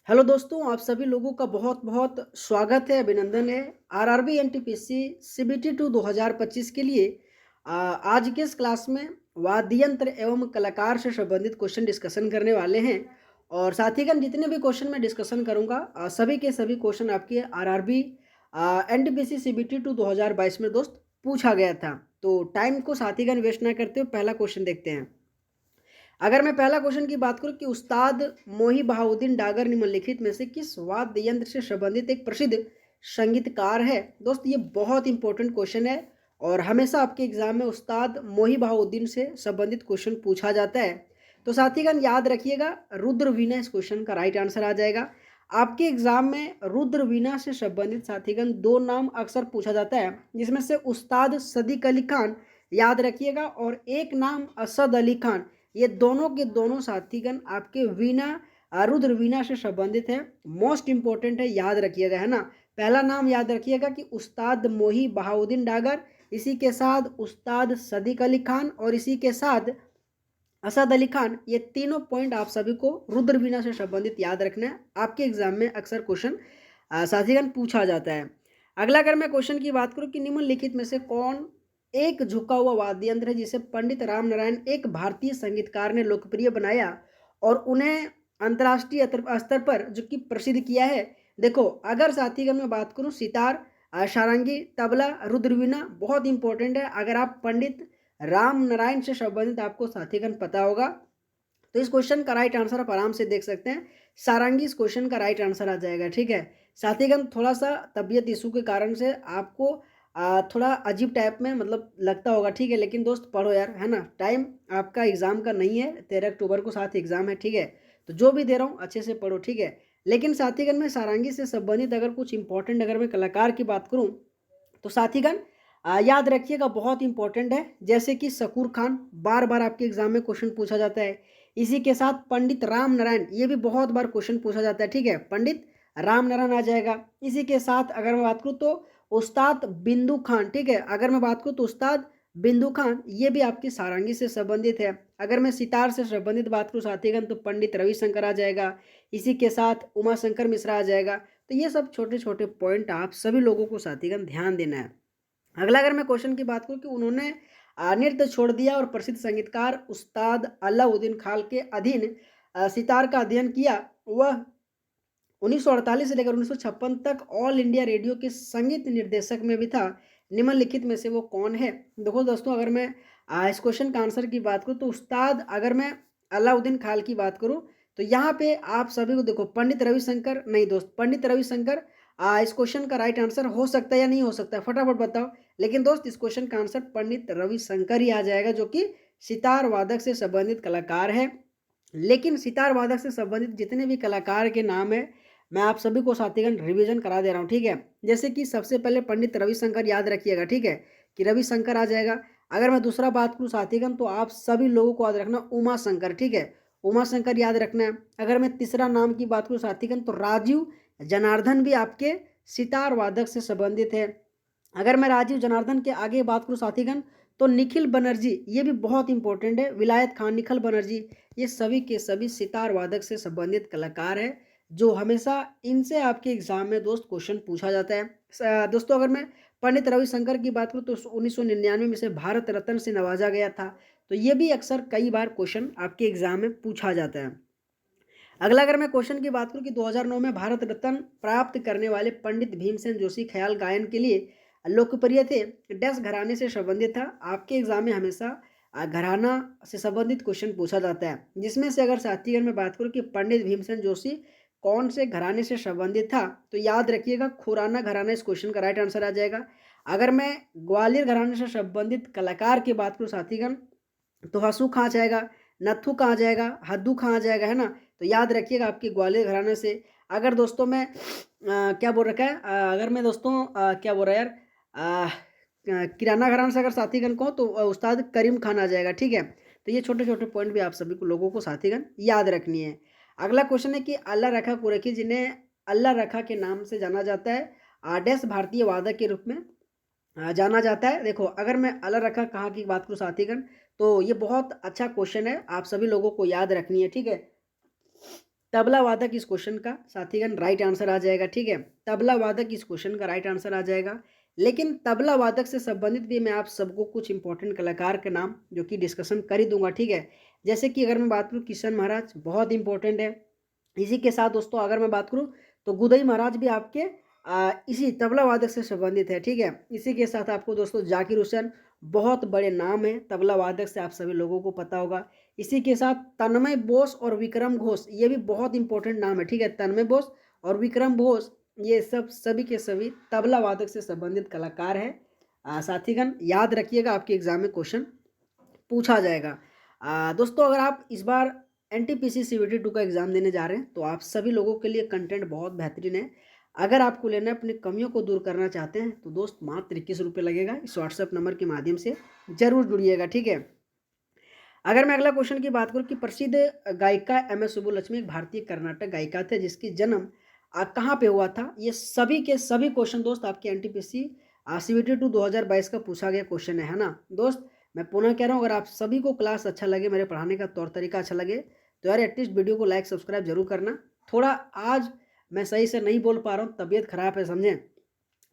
Hello दोस्तों, आप सभी लोगों का बहुत-बहुत स्वागत है, अभिनंदन है। आरआरबी एनटीपीसी सीबीटी 2 2025 के लिए आज के इस क्लास में वाद्य यंत्र एवं कलाकार से संबंधित क्वेश्चन डिस्कशन करने वाले हैं। और साथीगण जितने भी क्वेश्चन मैं डिस्कशन करूंगा सभी के सभी क्वेश्चन आपके आरआरबी एनटीपीसी सीबीटी 2 2022 में दोस्त पूछा गया था। तो टाइम को साथीगण वेस्ट ना करते हुए पहला क्वेश्चन देखते हैं। अगर मैं पहला क्वेश्चन की बात करूं कि उस्ताद मोही बहाउद्दीन डागर निम्नलिखित में से किस वाद्य यंत्र से संबंधित एक प्रसिद्ध संगीतकार है। दोस्त ये बहुत इंपॉर्टेंट क्वेश्चन है और हमेशा आपके एग्जाम में उस्ताद मोही बहाउद्दीन से संबंधित क्वेश्चन पूछा जाता है। तो साथीगण याद रखिएगा, रुद्र वीणा इस क्वेश्चन का राइट आंसर आ जाएगा। आपके एग्जाम में रुद्र वीणा से संबंधित साथीगण दो नाम अक्सर पूछा जाता है, जिसमें से उस्ताद सदीक अली खान याद रखिएगा और एक नाम असद अली खान। ये दोनों के दोनों साथीगण आपके वीणा रुद्र वीणा से संबंधित है। मोस्ट इंपॉर्टेंट है, याद रखिएगा, है ना। पहला नाम याद रखिएगा कि उस्ताद मोही बहाउद्दीन डागर, इसी के साथ उस्ताद सदीक अली खान और इसी के साथ असद अली खान। ये तीनों पॉइंट आप सभी को रुद्र वीणा से संबंधित याद रखना है। आपके एग्जाम में अक्सर क्वेश्चन साथीगण पूछा जाता है। अगला अगर मैं क्वेश्चन की बात करूं कि निम्नलिखित में से कौन एक झुका हुआ वाद्य यंत्र है जिसे पंडित राम नारायण एक भारतीय संगीतकार ने लोकप्रिय बनाया और उन्हें अंतर्राष्ट्रीय स्तर पर जो कि प्रसिद्ध किया है। देखो, अगर साथीगण मैं बात करूं सितार, सारंगी, तबला, रुद्रवीणा बहुत इंपॉर्टेंट है। अगर आप पंडित राम नारायण से संबंधित आपको साथीगण पता होगा तो इस क्वेश्चन का राइट आंसर आप आराम से देख सकते हैं, सारंगी इस क्वेश्चन का राइट आंसर आ जाएगा। ठीक है साथीगण, थोड़ा सा तबीयत इशू के कारण से आपको थोड़ा अजीब टाइप में मतलब लगता होगा, ठीक है, लेकिन दोस्त पढ़ो यार, है ना। टाइम आपका एग्जाम का नहीं है, 13 अक्टूबर को साथ एग्जाम है, ठीक है। तो जो भी दे रहा हूँ अच्छे से पढ़ो, ठीक है। लेकिन साथीगण में सारंगी से संबंधित अगर कुछ इंपॉर्टेंट अगर मैं कलाकार की बात करूँ तो साथीगण याद रखिएगा, बहुत इंपॉर्टेंट है। जैसे कि शकूर खान, बार बार आपके एग्जाम में क्वेश्चन पूछा जाता है। इसी के साथ पंडित राम नारायण, ये भी बहुत बार क्वेश्चन पूछा जाता है, ठीक है, पंडित राम नारायण आ जाएगा। इसी के साथ अगर मैं बात करूँ तो उस्ताद बिंदु खान, ठीक है, अगर मैं बात करूँ तो उस्ताद बिंदु खान, ये भी आपकी सारंगी से संबंधित है। अगर मैं सितार से संबंधित बात करूँ साथीगण तो पंडित रविशंकर आ जाएगा। इसी के साथ उमा शंकर मिश्रा आ जाएगा। तो ये सब छोटे छोटे पॉइंट आप सभी लोगों को साथीगण ध्यान देना है। अगला अगर मैं क्वेश्चन की बात करूं कि उन्होंने नृत्य छोड़ दिया और प्रसिद्ध संगीतकार उस्ताद अलाउद्दीन खान के अधीन सितार का अध्ययन किया। वह 1948 से लेकर 1956 तक ऑल इंडिया रेडियो के संगीत निर्देशक में भी था। निम्नलिखित में से वो कौन है। देखो दोस्तों, अगर मैं इस क्वेश्चन का आंसर की बात करूं तो उस्ताद, अगर मैं अलाउद्दीन खान की बात करूं तो यहाँ पे आप सभी को देखो, पंडित रविशंकर नहीं दोस्त, पंडित रविशंकर इस क्वेश्चन का राइट आंसर हो सकता है या नहीं हो सकता है, फटाफट बताओ। लेकिन दोस्त इस क्वेश्चन का आंसर पंडित रविशंकर ही आ जाएगा, जो कि सितार वादक से संबंधित कलाकार है। लेकिन सितार वादक से संबंधित जितने भी कलाकार के नाम है मैं आप सभी को साथीगण रिवीजन करा दे रहा हूँ, ठीक है। जैसे कि सबसे पहले पंडित रविशंकर याद रखिएगा, ठीक है, कि रविशंकर आ जाएगा। अगर मैं दूसरा बात करूँ साथीगण तो आप सभी लोगों को याद रखना उमा शंकर, ठीक है, उमा शंकर याद रखना है। अगर मैं तीसरा नाम की बात करूँ साथीगण तो राजीव जनार्दन भी आपके सितार वादक से संबंधित है। अगर मैं राजीव जनार्दन के आगे बात करूँ साथीगण तो निखिल बनर्जी, ये भी बहुत इंपॉर्टेंट है, विलायत खान, निखिल बनर्जी, ये सभी के सभी सितार वादक से संबंधित कलाकार है, जो हमेशा इनसे आपके एग्जाम में दोस्त क्वेश्चन पूछा जाता है। दोस्तों अगर मैं पंडित रविशंकर की बात करूँ तो 1999 में से भारत रत्न से नवाजा गया था। तो ये भी अक्सर कई बार क्वेश्चन आपके एग्जाम में पूछा जाता है। अगला अगर मैं क्वेश्चन की बात करूं कि 2009 में भारत रत्न प्राप्त करने वाले पंडित भीमसेन जोशी ख्याल गायन के लिए लोकप्रिय थे, डैश घराने से संबंधित था। आपके एग्जाम में हमेशा घराना से संबंधित क्वेश्चन पूछा जाता है, जिसमें से अगर साथी अगर मैं बात करूं कि पंडित भीमसेन जोशी कौन से घराने से संबंधित था तो याद रखिएगा खुराना घराना इस क्वेश्चन का राइट आंसर आ जाएगा। अगर मैं ग्वालियर घराने से संबंधित कलाकार की बात करूँ साथीगण तो हंसू कहाँ जाएगा, नत्थू कहाँ जाएगा, हद्दू कहाँ जाएगा, है ना। तो याद रखिएगा आपके ग्वालियर घराने से। अगर दोस्तों मैं क्या बोल रखा है, अगर मैं दोस्तों क्या बोल रहा है यार, किराना घराना से अगर साथीगण को तो उस्ताद करीम खान आ जाएगा, ठीक है। तो ये छोटे छोटे पॉइंट भी आप सभी को लोगों को साथीगण याद रखनी है। अगला क्वेश्चन है कि अल्लाह रखा कुरैशी, जिन्हें अल्लाह रखा के नाम से जाना जाता है, डैश भारतीय वादक के रूप में जाना जाता है। देखो अगर मैं अल्लाह रखा कहाँ की बात करूँ साथीगण तो ये बहुत अच्छा क्वेश्चन है, आप सभी लोगों को याद रखनी है, ठीक है। तबला वादक इस क्वेश्चन का साथीगण राइट आंसर आ जाएगा, ठीक है। तबला वादक इस क्वेश्चन का राइट आंसर आ जाएगा। लेकिन तबला वादक से संबंधित भी मैं आप सबको कुछ इंपॉर्टेंट कलाकार के नाम जो कि डिस्कशन कर ही दूंगा, ठीक है। जैसे कि अगर मैं बात करूँ किशन महाराज, बहुत इंपॉर्टेंट है। इसी के साथ दोस्तों अगर मैं बात करूँ तो गुदई महाराज भी आपके इसी तबला वादक से संबंधित है, ठीक है। इसी के साथ आपको दोस्तों जाकिर हुसैन, बहुत बड़े नाम है तबला वादक से, आप सभी लोगों को पता होगा। इसी के साथ तन्मय बोस और विक्रम घोष, ये भी बहुत इंपॉर्टेंट नाम है, ठीक है। तन्मय बोस और विक्रम घोष, ये सब सभी के सभी तबला वादक से संबंधित कलाकार है। साथीगण याद रखिएगा, आपके एग्जाम में क्वेश्चन पूछा जाएगा। दोस्तों अगर आप इस बार NTPC CBT 2 का एग्ज़ाम देने जा रहे हैं तो आप सभी लोगों के लिए कंटेंट बहुत बेहतरीन है। अगर आपको लेना है, अपनी कमियों को दूर करना चाहते हैं तो दोस्त मात्र 21 रुपये लगेगा। इस व्हाट्सएप नंबर के माध्यम से जरूर जुड़िएगा, ठीक है। अगर मैं अगला क्वेश्चन की बात करूं कि प्रसिद्ध गायिका MS सुब्बुलक्ष्मी एक भारतीय कर्नाटक गायिका थे जिसकी जन्म कहाँ पे हुआ था। ये सभी के सभी क्वेश्चन दोस्त आपके NTPC CBT 2 2022 का पूछा गया क्वेश्चन है ना दोस्त। मैं पुनः कह रहा हूँ, अगर आप सभी को क्लास अच्छा लगे, मेरे पढ़ाने का तौर तरीका अच्छा लगे तो यार एटलीस्ट वीडियो को लाइक सब्सक्राइब जरूर करना। थोड़ा आज मैं सही से नहीं बोल पा रहा हूँ, तबीयत खराब है समझें,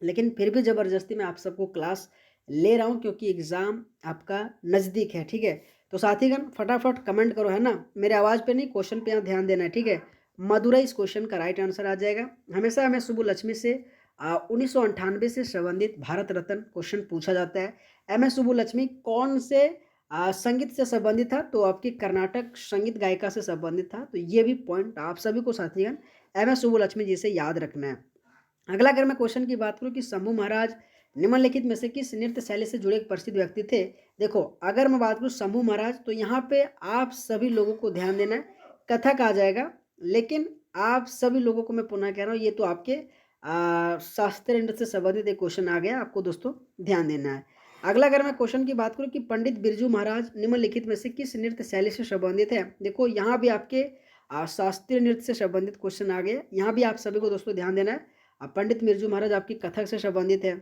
लेकिन फिर भी ज़बरदस्ती मैं आप सबको क्लास ले रहा हूँ क्योंकि एग्ज़ाम आपका नज़दीक है, ठीक है। तो साथीगण फटाफट कमेंट करो, है ना। मेरे आवाज़ पे नहीं, क्वेश्चन पे यहाँ ध्यान देना है, ठीक है। मदुरई इस क्वेश्चन का राइट आंसर आ जाएगा। हमेशा हमें सुब्बुलक्ष्मी से 1998 से संबंधित भारत रत्न क्वेश्चन पूछा जाता है। MS सुब्बुलक्ष्मी कौन से संगीत से संबंधित था, तो आपकी कर्नाटक संगीत गायिका से संबंधित था। तो ये भी पॉइंट आप सभी को साथीगण MS सुब्बुलक्ष्मी जी से याद रखना है। अगला अगर मैं क्वेश्चन की बात करूं कि शंभू महाराज निम्नलिखित में से किस नृत्य शैली से जुड़े एक प्रसिद्ध व्यक्ति थे। देखो अगर मैं बात करूं शंभू महाराज, तो यहाँ पे आप सभी लोगों को ध्यान देना है, कथक आ जाएगा। लेकिन आप सभी लोगों को मैं पुनः कह रहा हूँ, ये तो आपके शास्त्रीय नृत्य से संबंधित एक क्वेश्चन आ गया, आपको दोस्तों ध्यान देना है। अगला अगर मैं क्वेश्चन की बात करूं कि पंडित बिरजू महाराज निम्नलिखित में से किस नृत्य शैली से संबंधित है। देखो यहाँ भी आपके शास्त्रीय नृत्य से संबंधित क्वेश्चन आ गए, यहाँ भी आप सभी को दोस्तों ध्यान देना है। पंडित बिरजू महाराज आपकी कथक से संबंधित है।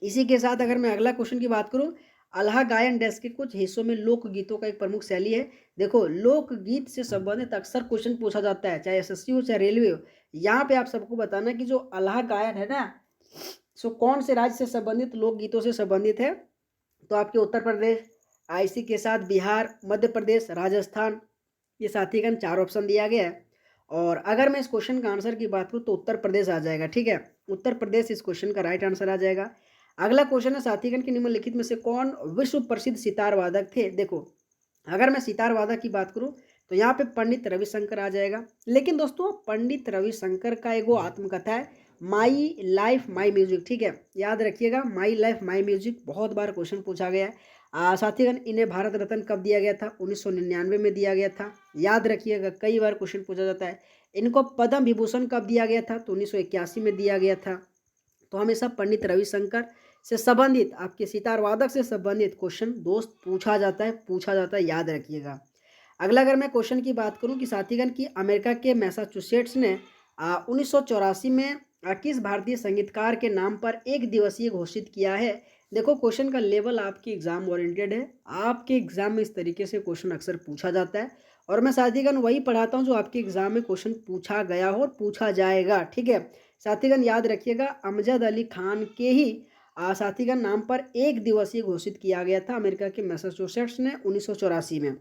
इसी के साथ अगर मैं अगला क्वेश्चन की बात करूं, अल्हा गायन डेस्क के कुछ हिस्सों में लोकगीतों का एक प्रमुख शैली है। देखो लोकगीत से संबंधित अक्सर क्वेश्चन पूछा जाता है, चाहे SSC हो चाहे रेलवे हो। यहाँ पे आप सबको बताना कि जो अल्हा गायन है ना, सो कौन से राज्य से संबंधित लोकगीतों से संबंधित है। तो आपके उत्तर प्रदेश, इसी के साथ बिहार, मध्य प्रदेश, राजस्थान, ये साथीगण 4 ऑप्शन दिया गया है। और अगर मैं इस क्वेश्चन का आंसर की बात करूँ तो उत्तर प्रदेश आ जाएगा, ठीक है। उत्तर प्रदेश इस क्वेश्चन का राइट आंसर आ जाएगा। अगला क्वेश्चन है साथीगण के निम्नलिखित में से कौन विश्व प्रसिद्ध सितार वादक थे। देखो अगर मैं सितार वादक की बात करूँ तो यहाँ पे पंडित रविशंकर आ जाएगा। लेकिन दोस्तों पंडित रविशंकर का एगो आत्मकथा है, माई लाइफ माई म्यूजिक, ठीक है। याद रखिएगा, माई लाइफ माई म्यूजिक बहुत बार क्वेश्चन पूछा गया है। साथीगण इन्हें भारत रत्न कब दिया गया था, 1999 में दिया गया था। याद रखिएगा, कई बार क्वेश्चन पूछा जाता है। इनको पद्म विभूषण कब दिया गया था, तो 1981 में दिया गया था। तो हमेशा पंडित रविशंकर से संबंधित, आपके सितार वादक से संबंधित क्वेश्चन दोस्त पूछा जाता है, याद रखिएगा। अगला अगर मैं क्वेश्चन की बात करूं कि साथीगण की अमेरिका के मैसाचुसेट्स ने 1984 में किस भारतीय संगीतकार के नाम पर एक दिवसीय घोषित किया है। देखो क्वेश्चन का लेवल आपकी एग्जाम ओरिएंटेड है, आपके एग्जाम में इस तरीके से क्वेश्चन अक्सर पूछा जाता है और मैं साथीगण वही पढ़ाता हूं जो आपके एग्जाम में क्वेश्चन पूछा गया हो और पूछा जाएगा, ठीक है। साथीगण याद रखिएगा, अमजद अली खान के ही साथीगण नाम पर एक दिवसीय घोषित किया गया था अमेरिका के मैसाचुसेट्स ने 1984 में।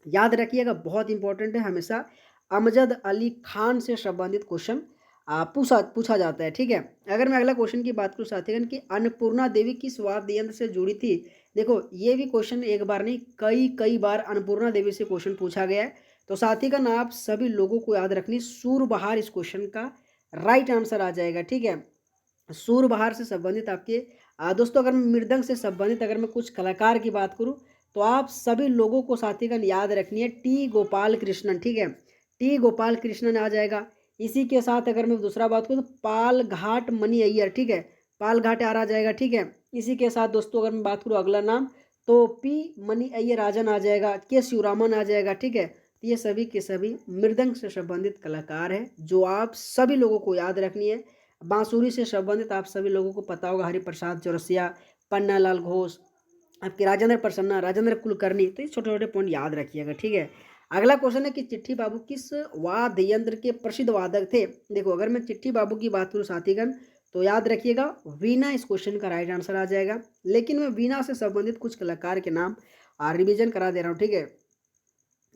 याद रखिएगा, बहुत इंपॉर्टेंट है, हमेशा अमजद अली खान से संबंधित क्वेश्चन पूछा जाता है, ठीक है। अगर मैं अगला क्वेश्चन की बात करूँ साथीगण की अन्नपूर्णा देवी किस वाद्य यंत्र से जुड़ी थी। देखो ये भी क्वेश्चन एक बार नहीं कई बार अन्नपूर्णा देवी से क्वेश्चन पूछा गया है। तो साथीगण आप सभी लोगों को याद रखनी, सूरबहार इस क्वेश्चन का राइट आंसर आ जाएगा, ठीक है। सूरबहार से संबंधित आपके दोस्तों अगर मैं मृदंग से संबंधित अगर मैं कुछ कलाकार की बात करूं तो आप सभी लोगों को साथीगण याद रखनी है टी गोपाल कृष्णन, ठीक है। टी गोपाल कृष्णन आ जाएगा। इसी के साथ अगर मैं दूसरा बात करूं तो पाल घाट मनी अय्यर, ठीक है, पाल घाट आ जाएगा, ठीक है। इसी के साथ दोस्तों अगर मैं बात करूं अगला नाम तो पी मनी अय्यर राजन आ जाएगा, के शिवरामन आ जाएगा, ठीक है। तो ये सभी के सभी मृदंग से संबंधित कलाकार हैं जो आप सभी लोगों को याद रखनी है। बांसुरी से संबंधित आप सभी लोगों को पता होगा, हरिप्रसाद चौरसिया, पन्नालाल घोष, आपके राजेंद्र प्रसन्ना, राजेंद्र कुलकर्णी। तो ये छोटे छोटे पॉइंट याद रखिएगा, ठीक है। अगला क्वेश्चन है कि चिट्ठी बाबू किस वाद्य यंत्र के प्रसिद्ध वादक थे। देखो अगर मैं चिट्ठी बाबू की बात करूँ साथीगण तो याद रखिएगा वीणा इस क्वेश्चन का राइट आंसर आ जाएगा। लेकिन मैं वीणा से संबंधित कुछ कलाकार के नाम रिवीजन करा दे रहा हूँ, ठीक है।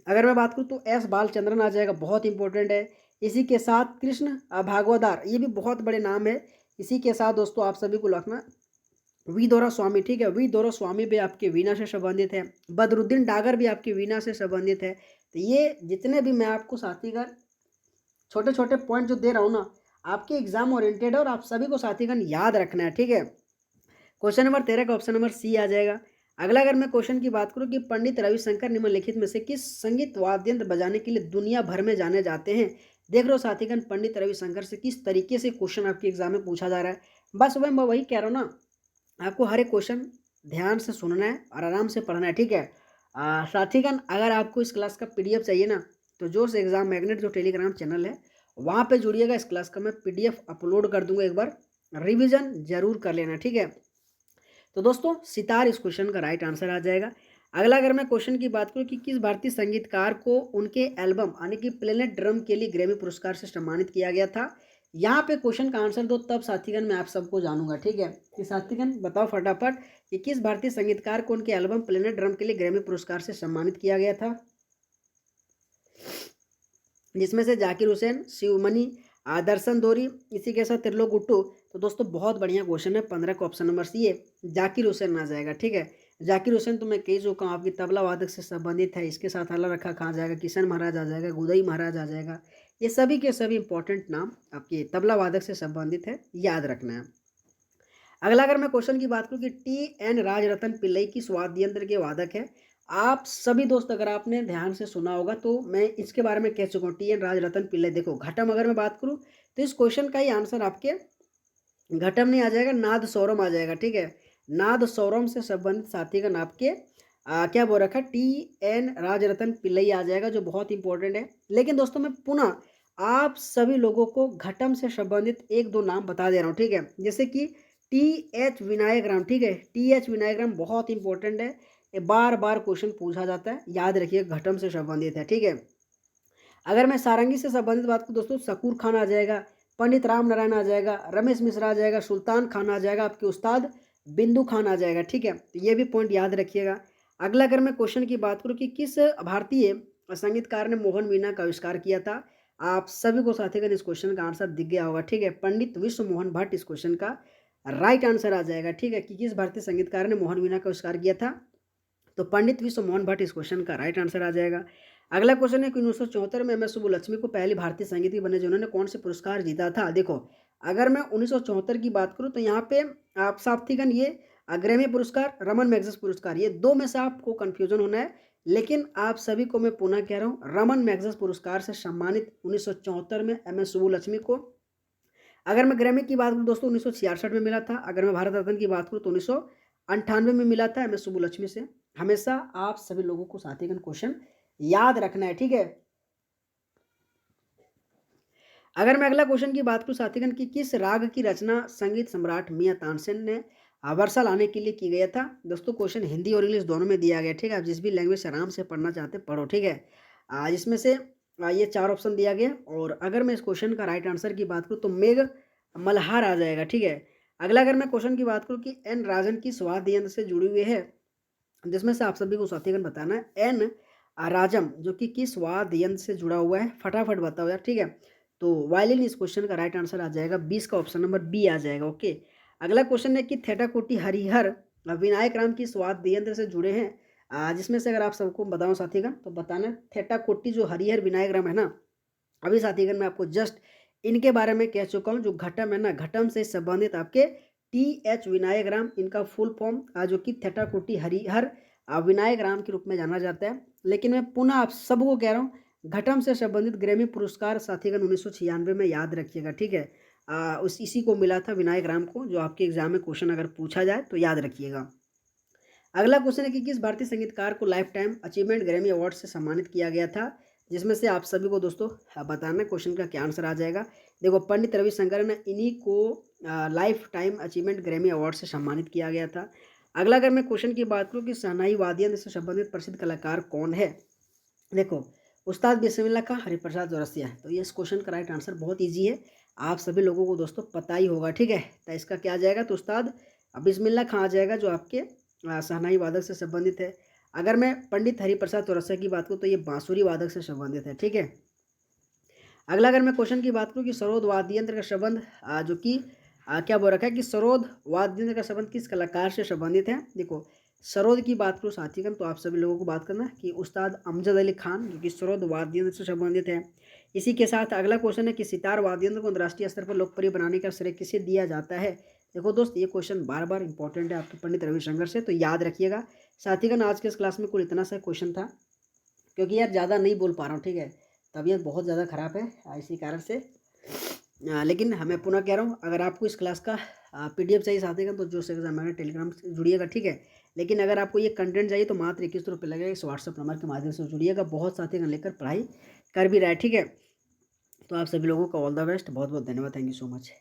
अगर मैं बात करूँ तो एस बालचंद्रन आ जाएगा, बहुत इंपॉर्टेंट है। इसी के साथ कृष्ण भागवतार, ये भी बहुत बड़े नाम है। इसी के साथ दोस्तों आप सभी को रखना वी दोरा स्वामी, ठीक है। वी दोरा स्वामी भी आपके वीणा से संबंधित है। बदरुद्दीन डागर भी आपकी वीणा से संबंधित है। तो ये जितने भी मैं आपको साथीगण छोटे छोटे पॉइंट जो दे रहा हूँ ना, आपके एग्जाम ओरिएंटेड है और आप सभी को साथीगण याद रखना है, ठीक है। क्वेश्चन नंबर 13 का ऑप्शन नंबर सी आ जाएगा। अगला अगर मैं क्वेश्चन की बात करूं कि पंडित रविशंकर निम्नलिखित में से किस संगीत वाद्य यंत्र बजाने के लिए दुनिया भर में जाने जाते हैं। देख लो साथीगण पंडित रविशंकर से किस तरीके से क्वेश्चन आपके एग्जाम में पूछा जा रहा है। बस मैं वही कह रहा हूँ ना, आपको हर एक क्वेश्चन ध्यान से सुनना है और आराम से पढ़ना है, ठीक है। साथीगण अगर आपको इस क्लास का पीडीएफ चाहिए ना तो जोश एग्जाम मैग्नेट जो टेलीग्राम चैनल है वहाँ पे जुड़िएगा। इस क्लास का मैं पीडीएफ अपलोड कर दूंगा, एक बार रिवीजन जरूर कर लेना, ठीक है। तो दोस्तों सितार इस क्वेश्चन का राइट आंसर आ जाएगा। अगला अगर मैं क्वेश्चन की बात करूं कि किस भारतीय संगीतकार को उनके एल्बम यानी कि प्लेनेट ड्रम के लिए ग्रैमी पुरस्कार से सम्मानित किया गया था। यहाँ पे क्वेश्चन का आंसर दो तब साथीगण मैं आप सबको जानूंगा, ठीक है। कि साथीगण बताओ फटाफट कि किस भारतीय संगीतकार को उनके एल्बम प्लेनेट ड्रम के लिए ग्रैमी पुरस्कार से सम्मानित किया गया था। जिसमें से जाकिर हुसैन, शिवमणि, दर्शन दोरी, इसी के साथ त्रिलोक गुट्टू। तो दोस्तों बहुत बढ़िया क्वेश्चन है, 15 का ऑप्शन नंबर सी है जाकिर हुसैन आ जाएगा, ठीक है। जाकिर हुसैन तो मैं कह चुका हूँ आपकी तबला वादक से संबंधित है। इसके साथ अल्लाह रखा खां आ जाएगा, किशन महाराज आ जाएगा, गुदई महाराज आ जाएगा। ये सभी के सभी इंपॉर्टेंट नाम आपके तबला वादक से संबंधित है, याद रखना है। अगला अगर मैं क्वेश्चन की बात करूँ कि टी एन राजरतन पिल्लई किस वाद्य यंत्र के वादक है। आप सभी दोस्त अगर आपने ध्यान से सुना होगा तो मैं इसके बारे में कह चुका हूँ, टी एन राजरतन पिल्लई। देखो घटम अगर मैं बात करूँ तो इस क्वेश्चन का ही आंसर आपके घटम नहीं आ जाएगा, नाद सौरम आ जाएगा, ठीक है। नाद सौरम से संबंधित साथीगण आपके क्या बोल रखा, टी एन राजरतन पिल्लई आ जाएगा, जो बहुत इंपॉर्टेंट है। लेकिन दोस्तों मैं पुनः आप सभी लोगों को घटम से संबंधित एक दो नाम बता दे रहा हूँ, ठीक है। जैसे कि टी एच विनायक राम, ठीक है। टी एच विनायक राम बहुत इंपॉर्टेंट है, ये बार बार क्वेश्चन पूछा जाता है, याद रखिए घटम से संबंधित है, ठीक है। अगर मैं सारंगी से संबंधित बात करूँ दोस्तों शकूर खान आ जाएगा, पंडित राम नारायण आ जाएगा, रमेश मिश्रा आ जाएगा, सुल्तान खान आ जाएगा, आपके उस्ताद बिंदु खान आ जाएगा, ठीक है। तो ये भी पॉइंट याद रखिएगा। अगला अगर मैं क्वेश्चन की बात करूँ कि किस भारतीय संगीतकार ने मोहन वीणा का आविष्कार किया था। आप सभी को साथीगण इस क्वेश्चन का आंसर दिख गया होगा, ठीक है। पंडित विश्व मोहन भट्ट इस क्वेश्चन का राइट आंसर आ जाएगा, ठीक है। कि किस भारतीय संगीतकार ने मोहन वीणा का आविष्कार किया था, तो पंडित विश्व मोहन भट्ट इस क्वेश्चन का राइट आंसर आ जाएगा। अगला क्वेश्चन है कि 1974 में एम.एस. सुब्बुलक्ष्मी को पहली भारतीय संगीतज्ञ बने जिन्होंने कौन से पुरस्कार जीता था। देखो अगर मैं 1974 की बात करूं तो यहाँ पे आप साथीगण ये ग्रैमी पुरस्कार, रमन मैग्सेस पुरस्कार, ये दो में से आपको कंफ्यूजन होना है। लेकिन आप सभी को मैं पुनः कह रहा हूँ रमन मैग्सेस पुरस्कार से सम्मानित 1974 में एम.एस. सुब्बुलक्ष्मी को। अगर मैं ग्रैमी की बात करूँ दोस्तों 1966 में मिला था। अगर मैं भारत रत्न की बात करूँ तो 1998 में मिला था एम.एस. सुब्बुलक्ष्मी से। हमेशा आप सभी लोगों को साथीगण क्वेश्चन याद रखना है, ठीक है। अगर मैं अगला क्वेश्चन की बात करूं साथीगण की किस राग की रचना संगीत सम्राट मियां तानसेन ने वर्षा लाने के लिए की गया था। दोस्तों क्वेश्चन हिंदी और इंग्लिश दोनों में दिया गया, ठीक है। आप जिस भी लैंग्वेज से आराम से पढ़ना चाहते पढ़ो, ठीक है। जिसमें से ये 4 ऑप्शन दिया गया। और अगर मैं इस क्वेश्चन का राइट आंसर की बात करूँ तो मेघ मल्हार आ जाएगा, ठीक है। अगला अगर मैं क्वेश्चन की बात करूँ कि एन राजन की स्वाद यंत्र से जुड़ी हुई है, जिसमें से आप सभी को साथीगण बताना है एन राजम जो कि किस वाद्य यंत्र से जुड़ा हुआ है, फटाफट बताओ यार, ठीक है। तो वायलिन इस क्वेश्चन का राइट आंसर आ जाएगा, 20 का ऑप्शन नंबर बी आ जाएगा, ओके। अगला क्वेश्चन है कि थेटाकोटी हरिहर विनायक राम किस वाद्य यंत्र से जुड़े हैं। जिसमें से अगर आप सबको बताऊं साथीगण तो बताना थेटाकोटी जो हरिहर विनायक राम है ना, अभी साथीगण मैं आपको जस्ट इनके बारे में कह चुका हूँ। जो घटम है ना, घटम से संबंधित आपके टी एच विनायक राम, इनका फुल फॉर्म जो कि थेटाकोटी हरिहर विनायक राम के रूप में जाना जाता है। लेकिन मैं पुनः आप सबको कह रहा हूँ घटम से संबंधित ग्रैमी पुरस्कार साथीगण 1996 में याद रखिएगा, ठीक है। उस इसी को मिला था विनायक राम को, जो आपके एग्जाम में क्वेश्चन अगर पूछा जाए तो याद रखिएगा। अगला क्वेश्चन है कि किस भारतीय संगीतकार को life time achievement Grammy award से सम्मानित किया गया था। जिसमें से आप सभी को दोस्तों बताना क्वेश्चन का क्या आंसर आ जाएगा। देखो पंडित रविशंकर ने इन्हीं को life time achievement Grammy award से सम्मानित किया गया था। अगला अगर मैं क्वेश्चन की बात करूँ कि शहनाई वाद्य यंत्र से संबंधित प्रसिद्ध कलाकार कौन है। देखो उस्ताद बिस्मिल्लाह खां हरिप्रसाद चौरसिया। तो ये इस क्वेश्चन का राइट आंसर बहुत ईजी है, आप सभी लोगों को दोस्तों पता ही होगा, ठीक है। तो इसका क्या आ जाएगा, तो उस्ताद बिस्मिल्लाह खां आ जाएगा, जो आपके शहनाई वादक से संबंधित है। अगर मैं पंडित हरिप्रसाद चौरसिया की बात करूँ तो ये बांसुरी वादक से संबंधित है, ठीक है। अगला अगर मैं क्वेश्चन की बात करूँ कि सरोद वाद्य यंत्र का संबंध जो कि क्या बोल रखा है कि सरोद वाद्य यंत्र का संबंध किस कलाकार से संबंधित है। देखो सरोद की बात करूँ साथीगण तो आप सभी लोगों को बात करना कि उस्ताद अमजद अली खान जो कि सरोद वाद्य यंत्र से संबंधित है। इसी के साथ अगला क्वेश्चन है कि सितार वाद्य यंत्र को अंतर्राष्ट्रीय स्तर पर लोकप्रिय बनाने का श्रेय किसे दिया जाता है। देखो दोस्त ये क्वेश्चन बार बार इंपॉर्टेंट है आपके पंडित रविशंकर से, तो याद रखिएगा। साथीगण आज के इस क्लास में कुल इतना सा क्वेश्चन था, क्योंकि यार ज़्यादा नहीं बोल पा रहा हूँ, ठीक है। तबीयत बहुत ज़्यादा ख़राब है इसी कारण से। लेकिन मैं पुनः कह रहा हूँ, अगर आपको इस क्लास का PDF चाहिए साथीगण तो जो हमारे टेलीग्राम से जुड़िएगा, ठीक है। लेकिन अगर आपको ये कंटेंट चाहिए तो मात्र 21 रुपये लगेगा, इस व्हाट्सअप नंबर के माध्यम से जुड़िएगा। बहुत साथीगण लेकर पढ़ाई कर भी रहा है, ठीक है। तो आप सभी लोगों का ऑल द बेस्ट, बहुत बहुत धन्यवाद, थैंक यू सो मच।